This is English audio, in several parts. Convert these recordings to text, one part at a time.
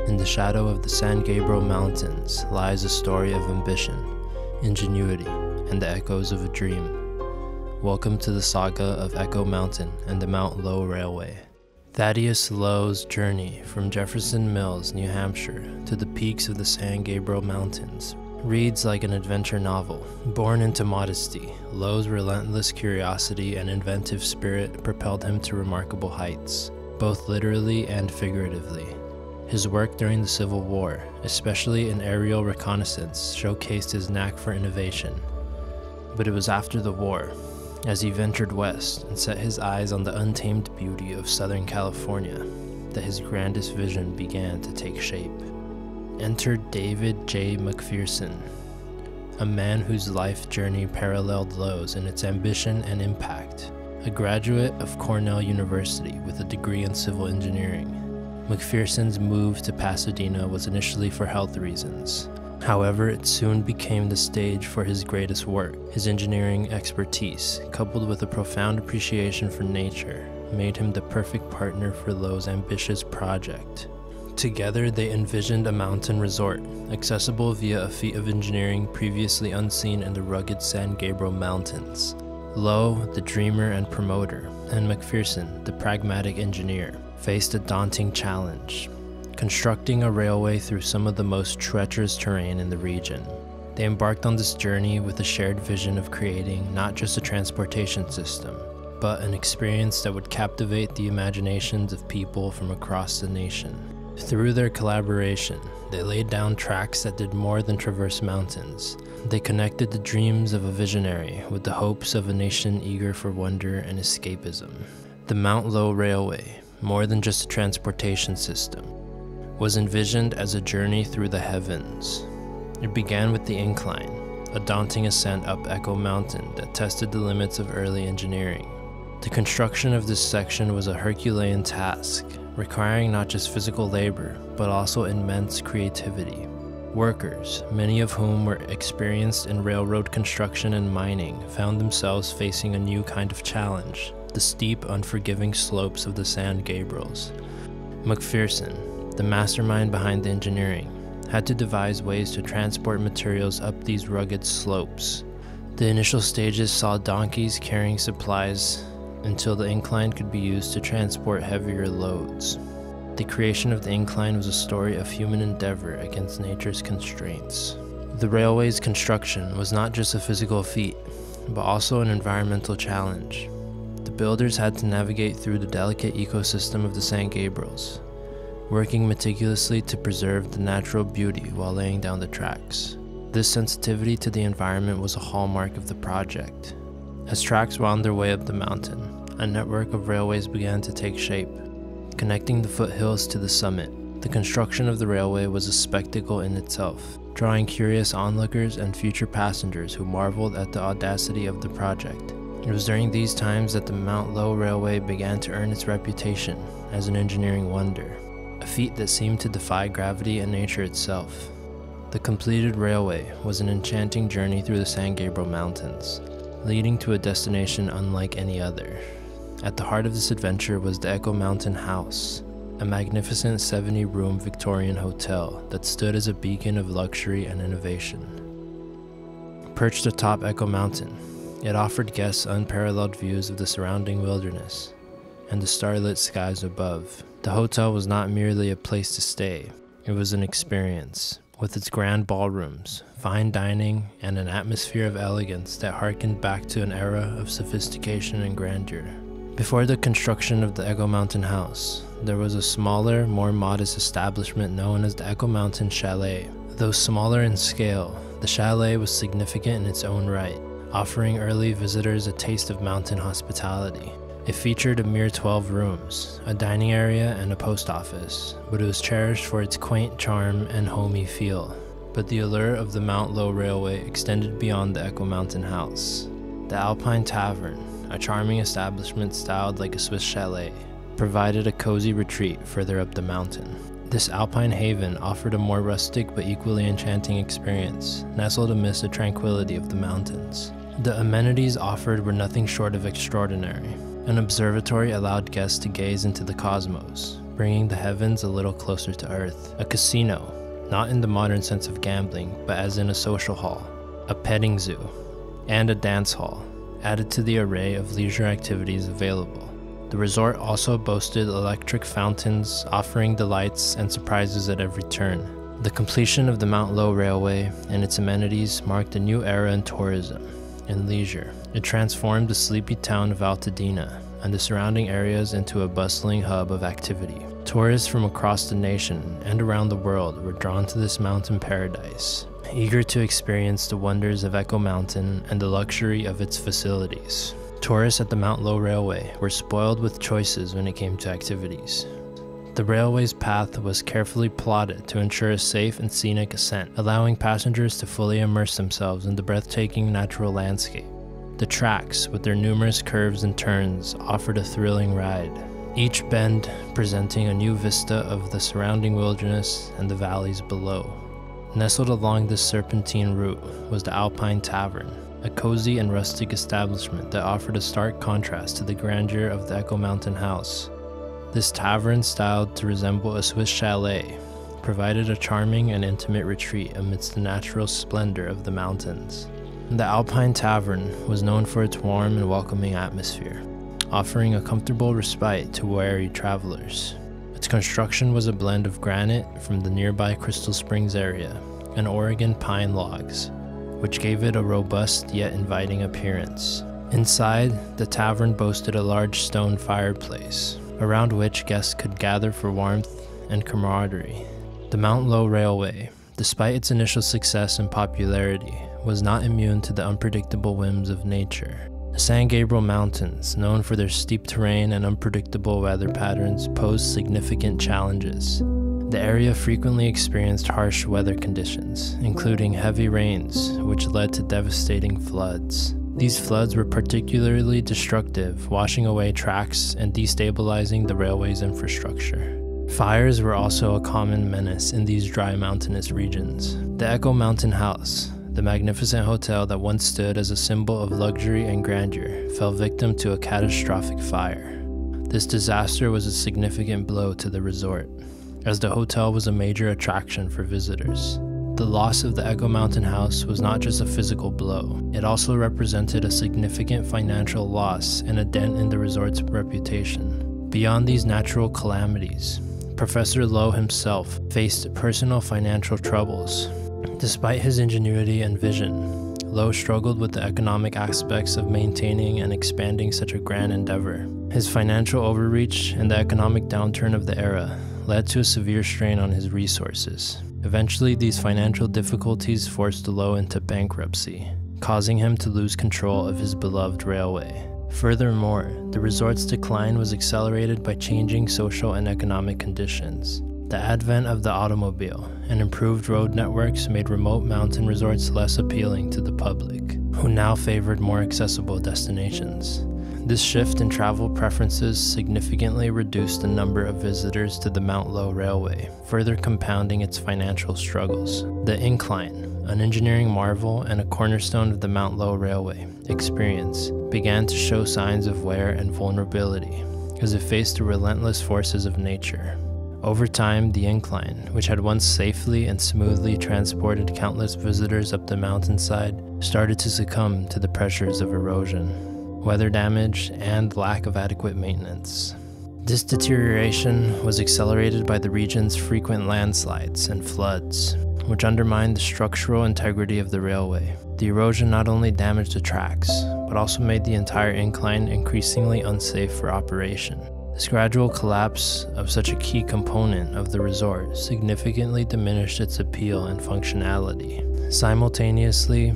In the shadow of the San Gabriel Mountains lies a story of ambition, ingenuity, and the echoes of a dream. Welcome to the saga of Echo Mountain and the Mount Lowe Railway. Thaddeus Lowe's journey from Jefferson Mills, New Hampshire, to the peaks of the San Gabriel Mountains reads like an adventure novel. Born into modesty, Lowe's relentless curiosity and inventive spirit propelled him to remarkable heights, both literally and figuratively. His work during the Civil War, especially in aerial reconnaissance, showcased his knack for innovation. But it was after the war, as he ventured west and set his eyes on the untamed beauty of Southern California, that his grandest vision began to take shape. Enter David J. McPherson, a man whose life journey paralleled Lowe's in its ambition and impact. A graduate of Cornell University with a degree in civil engineering, McPherson's move to Pasadena was initially for health reasons. However, it soon became the stage for his greatest work. His engineering expertise, coupled with a profound appreciation for nature, made him the perfect partner for Lowe's ambitious project. Together, they envisioned a mountain resort, accessible via a feat of engineering previously unseen in the rugged San Gabriel Mountains. Lowe, the dreamer and promoter, and McPherson, the pragmatic engineer, faced a daunting challenge: constructing a railway through some of the most treacherous terrain in the region. They embarked on this journey with a shared vision of creating not just a transportation system, but an experience that would captivate the imaginations of people from across the nation. Through their collaboration, they laid down tracks that did more than traverse mountains. They connected the dreams of a visionary with the hopes of a nation eager for wonder and escapism. The Mount Lowe Railway, more than just a transportation system, was envisioned as a journey through the heavens. It began with the incline, a daunting ascent up Echo Mountain that tested the limits of early engineering. The construction of this section was a Herculean task, requiring not just physical labor, but also immense creativity. Workers, many of whom were experienced in railroad construction and mining, found themselves facing a new kind of challenge: the steep, unforgiving slopes of the San Gabriels. McPherson, the mastermind behind the engineering, had to devise ways to transport materials up these rugged slopes. The initial stages saw donkeys carrying supplies until the incline could be used to transport heavier loads. The creation of the incline was a story of human endeavor against nature's constraints. The railway's construction was not just a physical feat, but also an environmental challenge. The builders had to navigate through the delicate ecosystem of the San Gabriels, working meticulously to preserve the natural beauty while laying down the tracks. This sensitivity to the environment was a hallmark of the project. As tracks wound their way up the mountain, a network of railways began to take shape, connecting the foothills to the summit. The construction of the railway was a spectacle in itself, drawing curious onlookers and future passengers who marveled at the audacity of the project. It was during these times that the Mount Lowe Railway began to earn its reputation as an engineering wonder, a feat that seemed to defy gravity and nature itself. The completed railway was an enchanting journey through the San Gabriel Mountains, leading to a destination unlike any other. At the heart of this adventure was the Echo Mountain House, a magnificent 70-room Victorian hotel that stood as a beacon of luxury and innovation. Perched atop Echo Mountain, it offered guests unparalleled views of the surrounding wilderness and the starlit skies above. The hotel was not merely a place to stay, it was an experience, with its grand ballrooms, fine dining, and an atmosphere of elegance that harkened back to an era of sophistication and grandeur. Before the construction of the Echo Mountain House, there was a smaller, more modest establishment known as the Echo Mountain Chalet. Though smaller in scale, the chalet was significant in its own right, offering early visitors a taste of mountain hospitality. It featured a mere 12 rooms, a dining area, and a post office, but it was cherished for its quaint charm and homey feel. But the allure of the Mount Lowe Railway extended beyond the Echo Mountain House. The Alpine Tavern, a charming establishment styled like a Swiss chalet, provided a cozy retreat further up the mountain. This alpine haven offered a more rustic but equally enchanting experience, nestled amidst the tranquility of the mountains. The amenities offered were nothing short of extraordinary. An observatory allowed guests to gaze into the cosmos, bringing the heavens a little closer to earth. A casino, not in the modern sense of gambling, but as in a social hall, a petting zoo, and a dance hall, added to the array of leisure activities available. The resort also boasted electric fountains, offering delights and surprises at every turn. The completion of the Mount Lowe Railway and its amenities marked a new era in tourism and leisure. It transformed the sleepy town of Altadena and the surrounding areas into a bustling hub of activity. Tourists from across the nation and around the world were drawn to this mountain paradise, eager to experience the wonders of Echo Mountain and the luxury of its facilities. Tourists at the Mount Lowe Railway were spoiled with choices when it came to activities. The railway's path was carefully plotted to ensure a safe and scenic ascent, allowing passengers to fully immerse themselves in the breathtaking natural landscape. The tracks, with their numerous curves and turns, offered a thrilling ride, each bend presenting a new vista of the surrounding wilderness and the valleys below. Nestled along this serpentine route was the Alpine Tavern, a cozy and rustic establishment that offered a stark contrast to the grandeur of the Echo Mountain House. This tavern, styled to resemble a Swiss chalet, provided a charming and intimate retreat amidst the natural splendor of the mountains. The Alpine Tavern was known for its warm and welcoming atmosphere, offering a comfortable respite to weary travelers. Its construction was a blend of granite from the nearby Crystal Springs area and Oregon pine logs, which gave it a robust yet inviting appearance. Inside, the tavern boasted a large stone fireplace, around which guests could gather for warmth and camaraderie. The Mount Lowe Railway, despite its initial success and popularity, was not immune to the unpredictable whims of nature. The San Gabriel Mountains, known for their steep terrain and unpredictable weather patterns, posed significant challenges. The area frequently experienced harsh weather conditions, including heavy rains, which led to devastating floods. These floods were particularly destructive, washing away tracks and destabilizing the railway's infrastructure. Fires were also a common menace in these dry mountainous regions. The Echo Mountain House, the magnificent hotel that once stood as a symbol of luxury and grandeur, fell victim to a catastrophic fire. This disaster was a significant blow to the resort, as the hotel was a major attraction for visitors. The loss of the Echo Mountain House was not just a physical blow, it also represented a significant financial loss and a dent in the resort's reputation. Beyond these natural calamities, Professor Lowe himself faced personal financial troubles. Despite his ingenuity and vision, Lowe struggled with the economic aspects of maintaining and expanding such a grand endeavor. His financial overreach and the economic downturn of the era led to a severe strain on his resources. Eventually, these financial difficulties forced Lowe into bankruptcy, causing him to lose control of his beloved railway. Furthermore, the resort's decline was accelerated by changing social and economic conditions. The advent of the automobile and improved road networks made remote mountain resorts less appealing to the public, who now favored more accessible destinations. This shift in travel preferences significantly reduced the number of visitors to the Mount Lowe Railway, further compounding its financial struggles. The incline, an engineering marvel and a cornerstone of the Mount Lowe Railway experience, began to show signs of wear and vulnerability as it faced the relentless forces of nature. Over time, the incline, which had once safely and smoothly transported countless visitors up the mountainside, started to succumb to the pressures of erosion, weather damage, and lack of adequate maintenance. This deterioration was accelerated by the region's frequent landslides and floods, which undermined the structural integrity of the railway. The erosion not only damaged the tracks, but also made the entire incline increasingly unsafe for operation. This gradual collapse of such a key component of the resort significantly diminished its appeal and functionality. Simultaneously,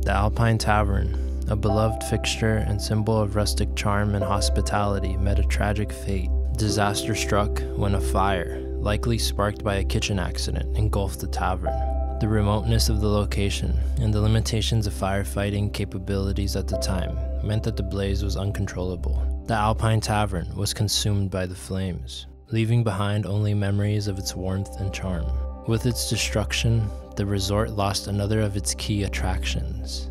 the Alpine Tavern, a beloved fixture and symbol of rustic charm and hospitality, met a tragic fate. Disaster struck when a fire, likely sparked by a kitchen accident, engulfed the tavern. The remoteness of the location and the limitations of firefighting capabilities at the time meant that the blaze was uncontrollable. The Alpine Tavern was consumed by the flames, leaving behind only memories of its warmth and charm. With its destruction, the resort lost another of its key attractions,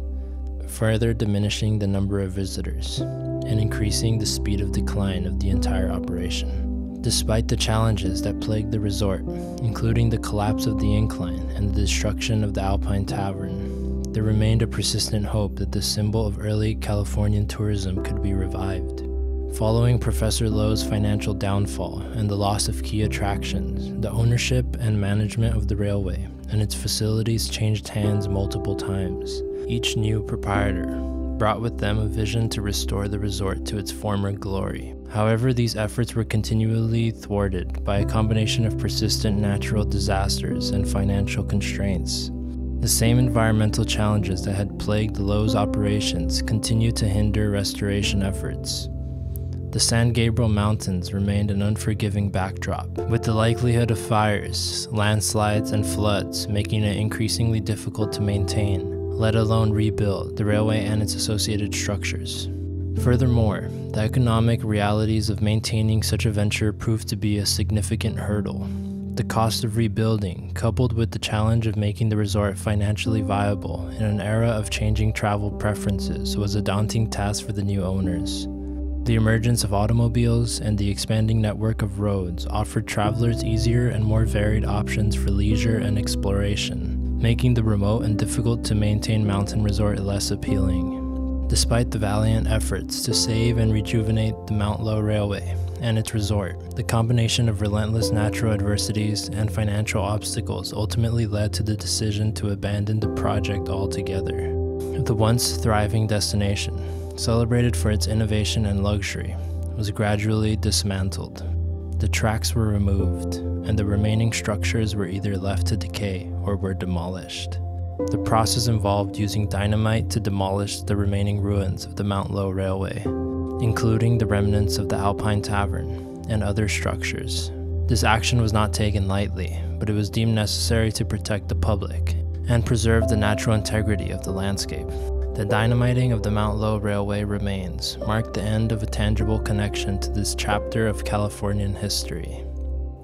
further diminishing the number of visitors and increasing the speed of decline of the entire operation. Despite the challenges that plagued the resort, including the collapse of the incline and the destruction of the Alpine Tavern, there remained a persistent hope that the symbol of early Californian tourism could be revived. Following Professor Lowe's financial downfall and the loss of key attractions, the ownership and management of the railway and its facilities changed hands multiple times. Each new proprietor brought with them a vision to restore the resort to its former glory. However, these efforts were continually thwarted by a combination of persistent natural disasters and financial constraints. The same environmental challenges that had plagued Lowe's operations continued to hinder restoration efforts. The San Gabriel Mountains remained an unforgiving backdrop, with the likelihood of fires, landslides, and floods making it increasingly difficult to maintain, let alone rebuild, the railway and its associated structures. Furthermore, the economic realities of maintaining such a venture proved to be a significant hurdle. The cost of rebuilding, coupled with the challenge of making the resort financially viable in an era of changing travel preferences, was a daunting task for the new owners. The emergence of automobiles and the expanding network of roads offered travelers easier and more varied options for leisure and exploration, making the remote and difficult to maintain mountain resort less appealing. Despite the valiant efforts to save and rejuvenate the Mount Lowe Railway and its resort, the combination of relentless natural adversities and financial obstacles ultimately led to the decision to abandon the project altogether. The once thriving destination, celebrated for its innovation and luxury, was gradually dismantled. The tracks were removed, and the remaining structures were either left to decay or were demolished. The process involved using dynamite to demolish the remaining ruins of the Mount Lowe Railway, including the remnants of the Alpine Tavern and other structures. This action was not taken lightly, but it was deemed necessary to protect the public and preserve the natural integrity of the landscape. The dynamiting of the Mount Lowe Railway remains marked the end of a tangible connection to this chapter of Californian history.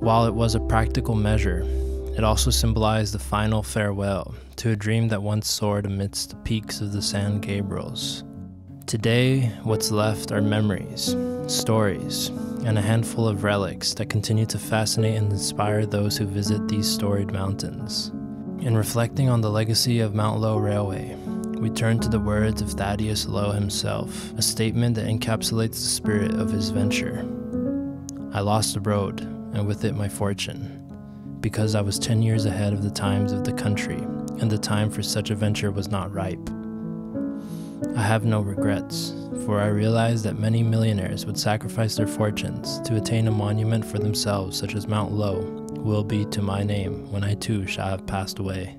While it was a practical measure, it also symbolized the final farewell to a dream that once soared amidst the peaks of the San Gabriels. Today, what's left are memories, stories, and a handful of relics that continue to fascinate and inspire those who visit these storied mountains. In reflecting on the legacy of Mount Lowe Railway, we turn to the words of Thaddeus Lowe himself, a statement that encapsulates the spirit of his venture. "I lost the road, and with it my fortune, because I was 10 years ahead of the times of the country, and the time for such a venture was not ripe. I have no regrets, for I realize that many millionaires would sacrifice their fortunes to attain a monument for themselves such as Mount Lowe will be to my name when I too shall have passed away."